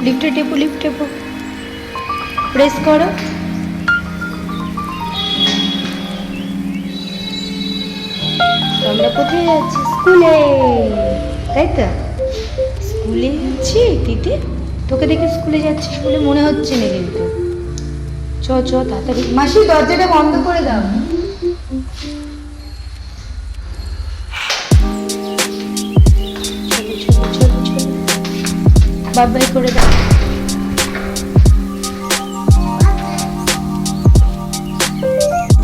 লিফটে টেপো, lift টেপো, press করো। আমরা কোথায় যাচ্ছি? স্কুলে, তাই তো? স্কুলে যাচ্ছি দিদি। তোকে দেখে স্কুলে যাচ্ছিস বলে মনে হচ্ছে না কিন্তু। চ চ তাড়াতাড়ি। মাসি দরজাটা বন্ধ করে দাও। চলো চলো চলো চলো, বাই বাই করে দাও।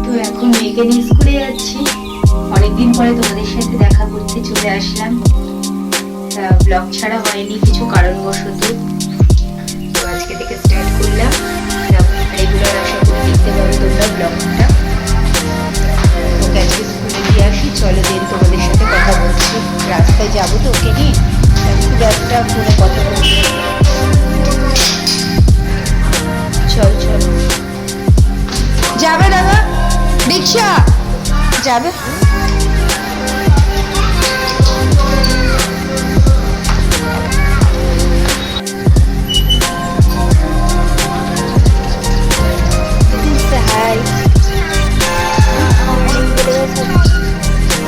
তো এখন মেয়েকে নিয়ে স্কুলে যাচ্ছি। অনেকদিন পরে তোমাদের সাথে দেখা করতে চলে আসলাম। ব্লগ ছাড়া হয়নি কিছু কারণবশত, তো আজকে থেকে স্টার্ট করলাম। রেগুলার আশা করে দেখতে পাবে তোমরা ব্লগটা। ওকে আজকে স্কুলে দিয়ে আসি, চলো দিন তোমাদের সাথে কথা বলছি। রাস্তায় যাবো তো ওকে নিয়ে, খুব একটা ফোনে কথা বলছি। চল চল, যাবে দাদা রিক্সা যাবে।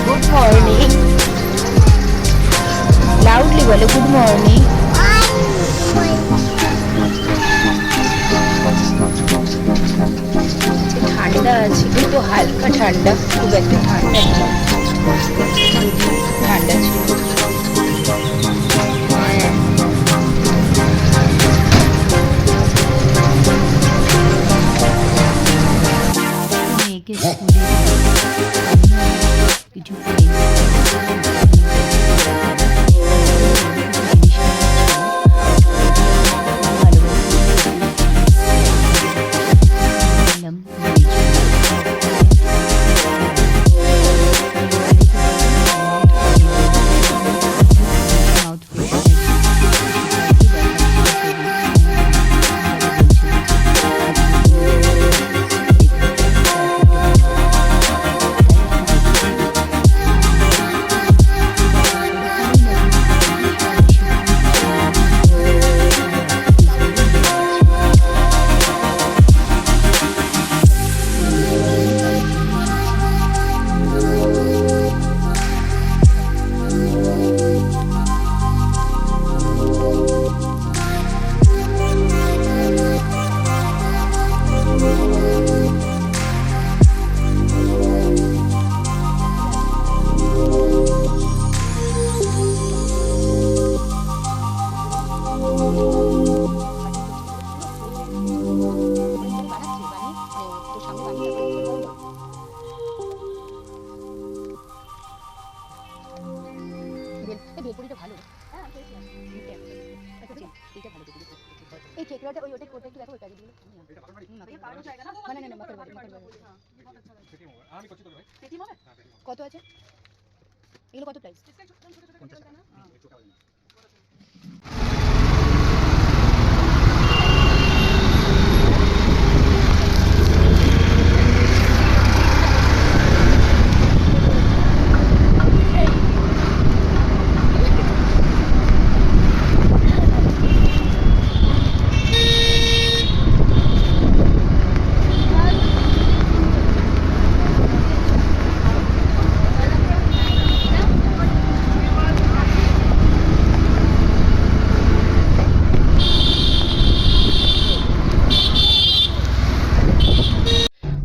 গুড মর্নিং, লাউডলি বলো গুড মর্নিং। ঠান্ডা আছে কিন্তু হালকা ঠান্ডা, খুব একটা ঠান্ডা নেই, ঠান্ডা ছিল। মেয়েকে স্কুলে কিছু এই কেকড়াটা ওই ওটা কোটা একটু দেখো ওটা দিলে এটা পারো না পারো জায়গা না মানে না মাথার বাড়ি আমি করছি তো ভাই পেটি হবে কত আছে এগুলো কত প্রাইস 50 টাকা না একটু খাওয়া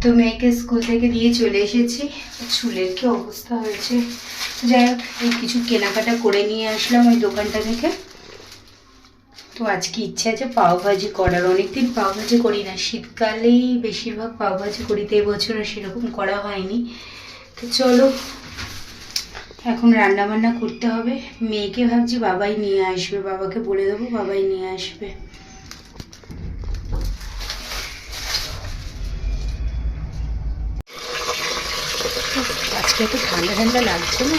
তো মেয়েকে স্কুল থেকে দিয়ে চলে এসেছি। চুলের কি অবস্থা হয়েছে, যাই হোক এই কিছু কেনাকাটা করে নিয়ে আসলাম ওই দোকানটা থেকে। তো আজকে ইচ্ছে আছে পাওভাজি করার, অনেকদিন পাওভাজি করি না, শীতকালেই বেশিরভাগ পাওভাজি করি, তো এবছর সেরকম করা হয়নি। তো চলো এখন রান্না বান্না করতে হবে। মেয়েকে ভাবছি বাবাই নিয়ে আসবে, বাবাকে বলে দেবো বাবাই নিয়ে আসবে। আজকে এত ঠান্ডা ঠান্ডা লাগছে না,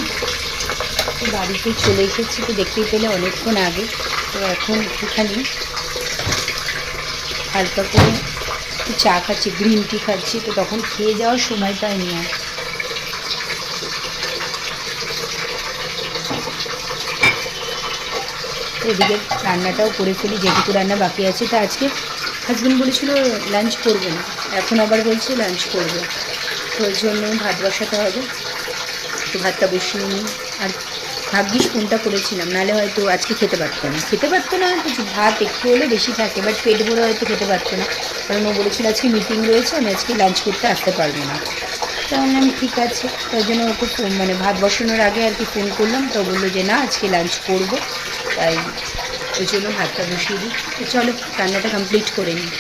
তো বাড়িতে চলে এসেছি, তো দেখতেই পেলে অনেকক্ষণ আগে। তো এখন একটুখানি হালকা করে একটু চা খাচ্ছি, গ্রিন টি খাচ্ছি, তো তখন খেয়ে যাওয়ার সময় পাইনি আর। এদিকে রান্নাটাও করে ফেলি, যেটুকু রান্না বাকি আছে। তা আজকে হাজব্যান্ড বলেছিল লাঞ্চ করবে না, এখন আবার বলছে লাঞ্চ করবে, তো ওই জন্য ভাত বসাতে হবে। তো ভাতটা বসিয়ে নিই। আর ভাগ্যিস ফোনটা করেছিলাম, নাহলে হয়তো আজকে খেতে পারতো না কিছু, ভাত একটু হলে বেশি থাকে, বাট পেট ভরে হয়তো খেতে পারতো না, কারণ ও বলেছিল আজকে মিটিং রয়েছে, আমি আজকে লাঞ্চ করতে আসতে পারবো না। তো বললাম ঠিক আছে, তাই জন্য ওকে মানে ভাত বসানোর আগে আর কি ফোন করলাম, তো বললো যে না আজকে লাঞ্চ করবো, তাই ওই জন্য ভাতটা বসিয়ে দিই। তো চলো রান্নাটা কমপ্লিট করে নিই।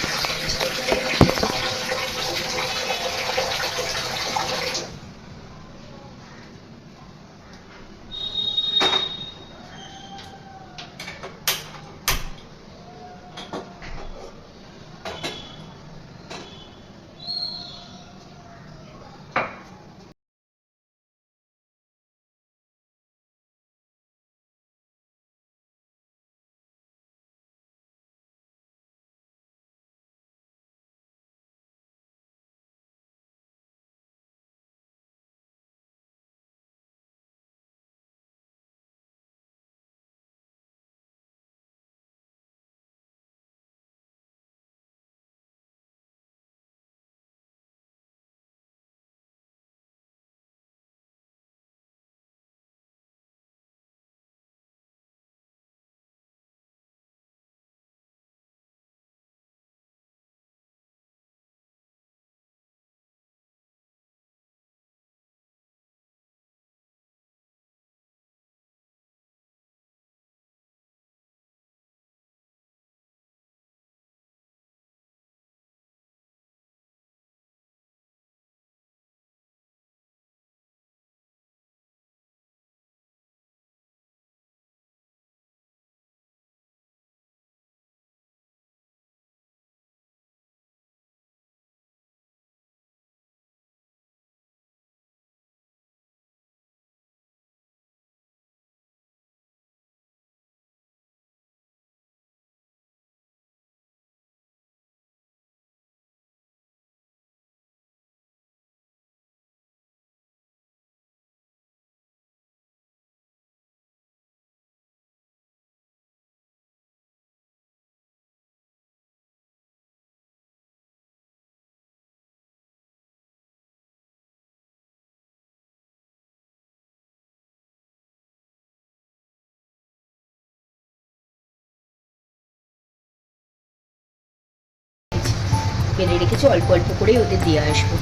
বেড়ে রেখেছি, অল্প অল্প করেই ওদের দিয়ে আসবো।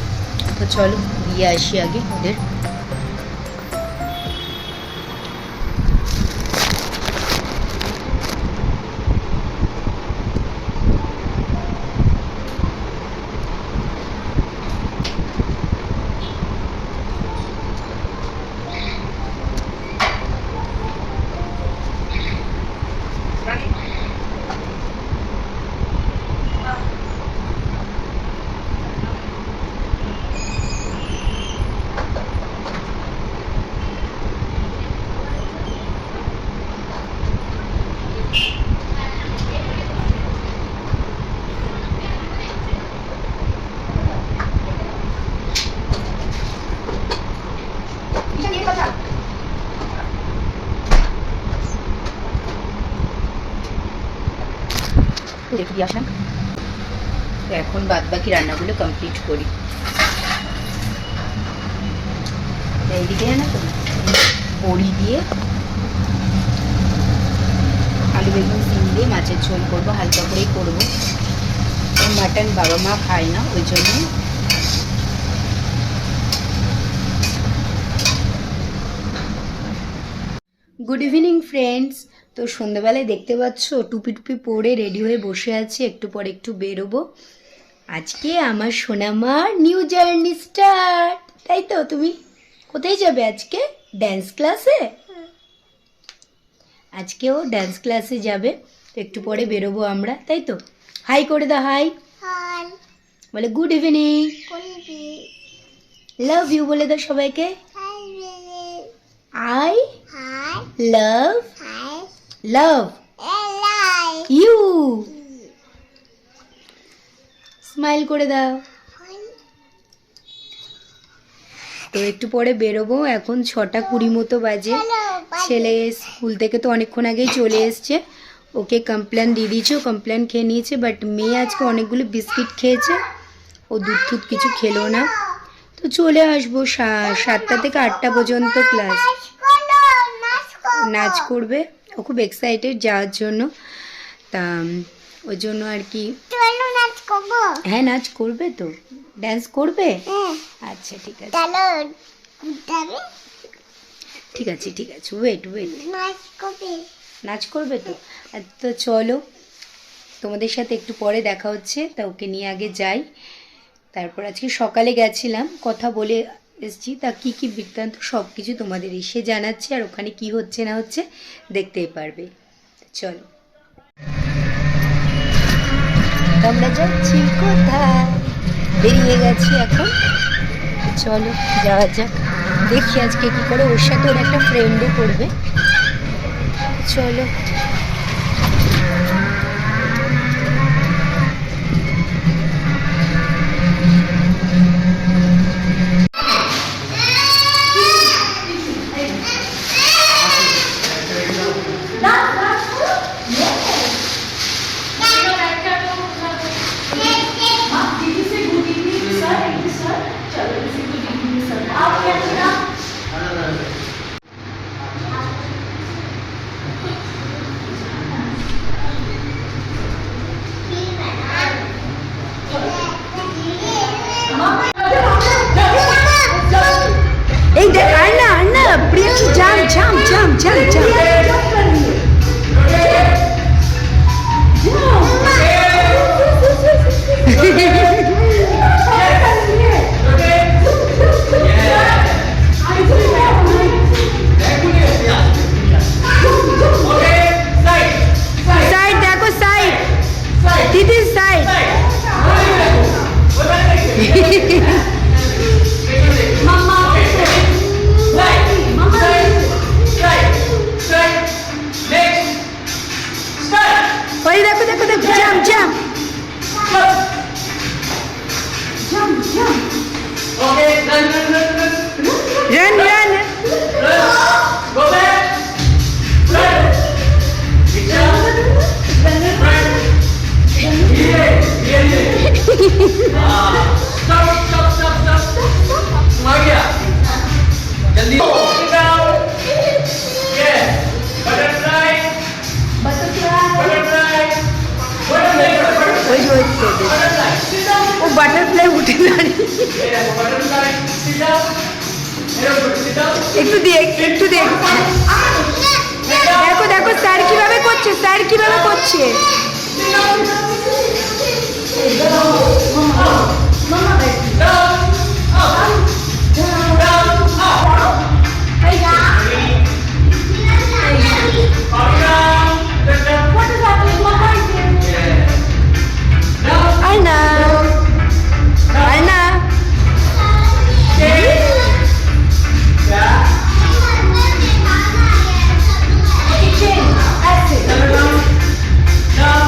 তো চলো দিয়ে আসি আগে ওদের। রেখে দিয়ে আসলাম, তো এখন বাদ বাকি রান্নাগুলো কমপ্লিট করি। এইদিকে না তো বড়ি দিয়ে আলু বেগুন সিম দিয়ে মাছের ঝোল করবো, হালকা করেই করবো। মাটন বাবা মা খায় না, ওই জন্য। Good evening friends. তো সন্ধ্যাবেলায় দেখতে পাচ্ছ টুপি টুপি পরে রেডি হয়ে বসে আছি, একটু পরে একটু বেরোবো। আজকে আমার সোনামার নিউ জার্নি স্টার্ট, তাই তো? তুমি কোথায় যাবে আজকে? ড্যান্স ক্লাসে? আজকে ও ড্যান্স ক্লাসে যাবে, তো একটু পরে বেরোবো আমরা, তাই তো? হাই করে দাও, হাই বলে। গুড ইভিনিং, লাভ ইউ বলে দাও সবাইকে। I love love you, smile করে দাও। তো একটু পরে বেরোবো, এখন 6:20 মতো বাজে। ছেলে স্কুল থেকে তো অনেকক্ষণ আগেই চলে এসছে, ওকে কমপ্লেন দিয়ে দিয়েছে, ও কমপ্লেন খেয়ে নিয়েছে। বাট মেয়ে আজকে অনেকগুলো বিস্কিট খেয়েছে, ও দুধ টুধ কিছু খেলো না। তো চলে আসবো 7টা থেকে 8টা পর্যন্ত ক্লাস। নাচ করবে, ও খুব এক্সাইটেড যাওয়ার জন্য। তা ওই জন্য আর কি। হ্যাঁ নাচ করবে তো, ডান্স করবে। আচ্ছা ঠিক আছে ঠিক আছে ঠিক আছে, ওয়েট ওয়েট, নাচ করবে তো। তো চলো, তোমাদের সাথে একটু পরে দেখা হচ্ছে। তা ওকে নিয়ে আগে যাই, তারপর আজকে সকালে গেছিলাম, কথা বলে এসছি। তা কী কী বৃত্তান্ত সব কিছু তোমাদের এসে জানাচ্ছি, আর ওখানে কি হচ্ছে না হচ্ছে দেখতেই পারবে। চলো, আমরা যাচ্ছি কোথায়, বেরিয়ে গেছি এখন। চলো যাওয়া যাক, দেখি আজকে কি করে। ওর সাথে ওর একটা ফ্রেন্ডও করবে। চলো। এই দেখ, আন্না আন্না প্রিয়াঙ্কি, জাম জাম জাম জাম জাম। সাইড দেখো, সাইড দিদি, সাইড। ওই দেখো দেখো দেখো, জাম জাম রান রান। ও বাটারফ্লাই উঠে দাঁড়িয়ে, একটু দিয়ে একটু দিয়ে। দেখো দেখো স্যার কিভাবে করছে, স্যার কিভাবে করছে। Arna, Arna.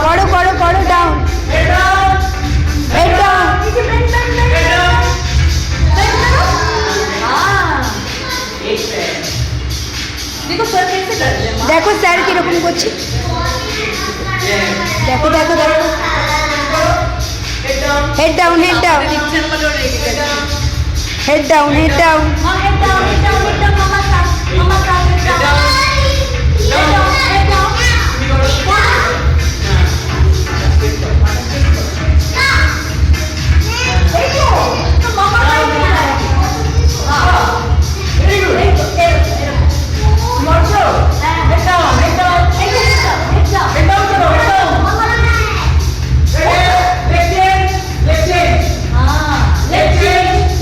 Koro koro koro down. Head down. Head down. देखो सर की रकम করছে, देखो देखो देखो। Head down, head down. Head down, head down. Head down, head down, head down. Mama stop, mama stop, head down. Head down, head down.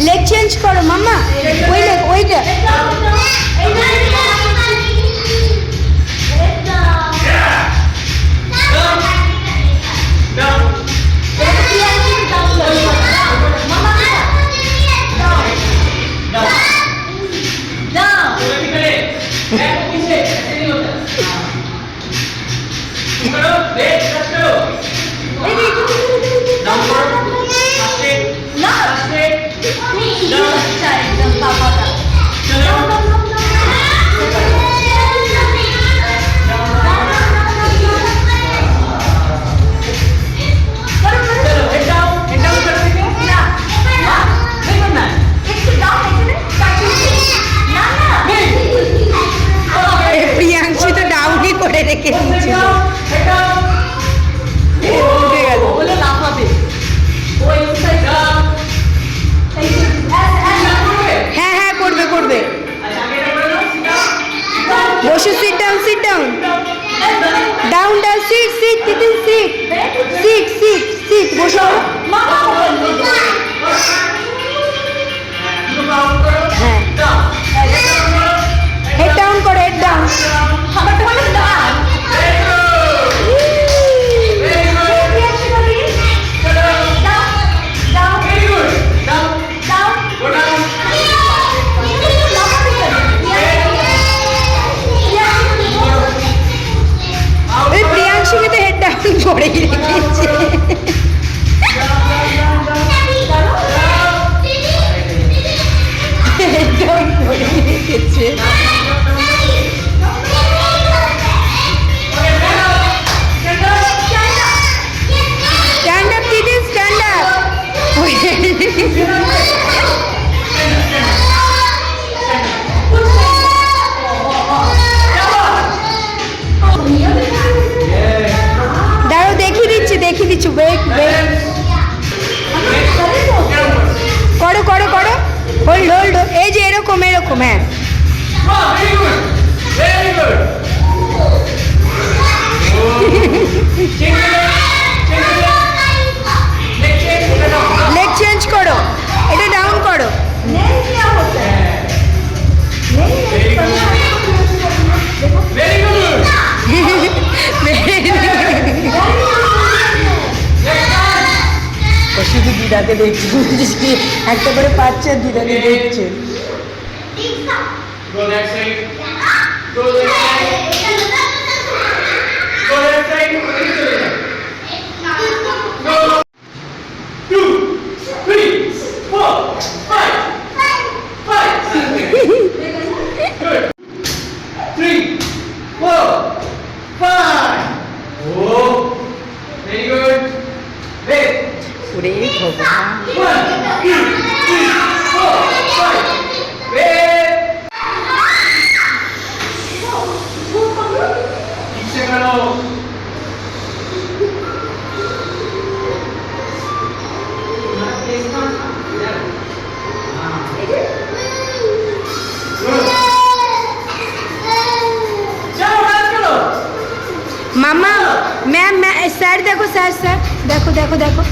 Leg change करो मम्मा, वही leg वही लेग। Papai বসে sit down down sit তিতিন sit বসো হ্যাঁ head down করো head down প্রিয়াংশীকে তো head down করে রেখেছে হেড ডাউন করে রেখেছে স্ট্যান্ড আপ দিদি স্ট্যান্ড আপ দাঁড়াও দেখিয়ে দিচ্ছি ওয়েট করো হোল্ড এই যে এরকম হ্যাঁ লেগ চেঞ্জ করো এটা ডাউন করো শুধু দিদাকে দেখছি একটা করে পাচ্ছে আর দিদাকে দেখছে Go that side. Go that side. Go that side. Go. 2, 3, 4, 5. 5. Good. 3, 4, 5. Oh. Very good. Wait. ওরে ভগবান 1, 2, 3, 4, 5. Wait. মামা ম্যাম স্যার দেখো স্যার দেখো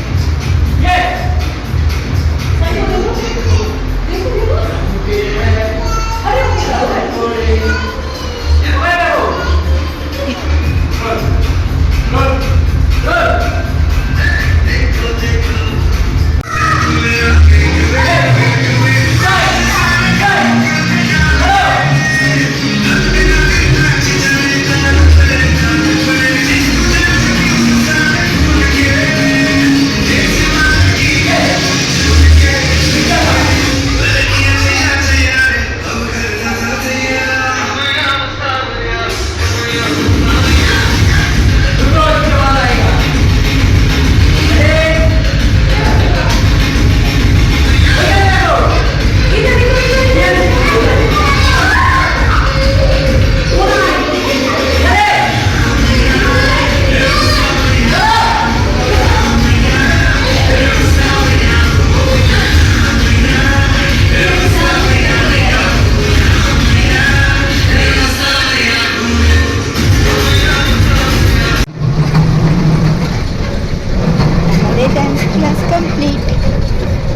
ক্লাস কমপ্লিট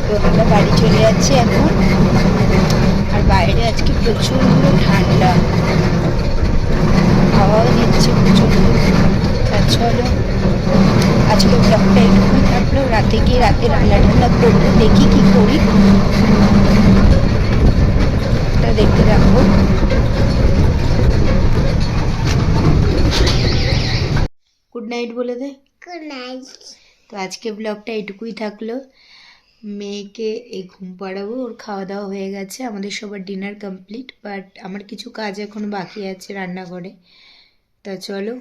তো আমরা বাড়ি চলে যাচ্ছি এখন আর বাইরে আজকে প্রচণ্ড ঠান্ডা হাওয়াও দিচ্ছে প্রচণ্ড আর চলো আজকে ব্লগটা একটু থাকলো রাতে গিয়ে রাতে রান্না টান্না করবো দেখি কি করি তা দেখতে রাখবো গুড নাইট বলে দে গুড নাইট তো আজকে ব্লগটা এটুকুই থাকলো মেয়েকে এই ঘুম পাড়াবো ওর খাওয়া দাওয়া হয়ে গেছে আমাদের সবার ডিনার কমপ্লিট বাট আমার কিছু কাজ এখনো বাকি আছে রান্নাঘরে তা চলো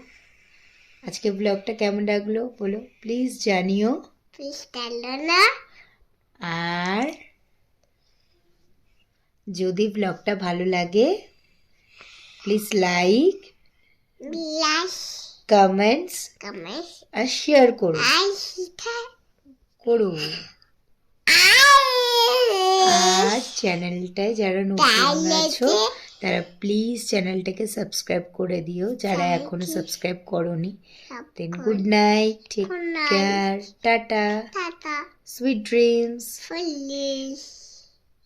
আজকে ব্লগটা কেমন লাগলো বলো প্লিজ জানিও প্লিজ ডালো না আর যদি ব্লগটা ভালো লাগে প্লিজ লাইক কমেন্টস আর শেয়ার করো আর চ্যানেলটায় যারা নতুন আছো তারা প্লিজ চ্যানেলটাকে সাবস্ক্রাইব করে দিও যারা Thank এখনো you. সাবস্ক্রাইব করোনি। Then Good good night, take Good night. Care, tata, Tata. Sweet dreams. Police.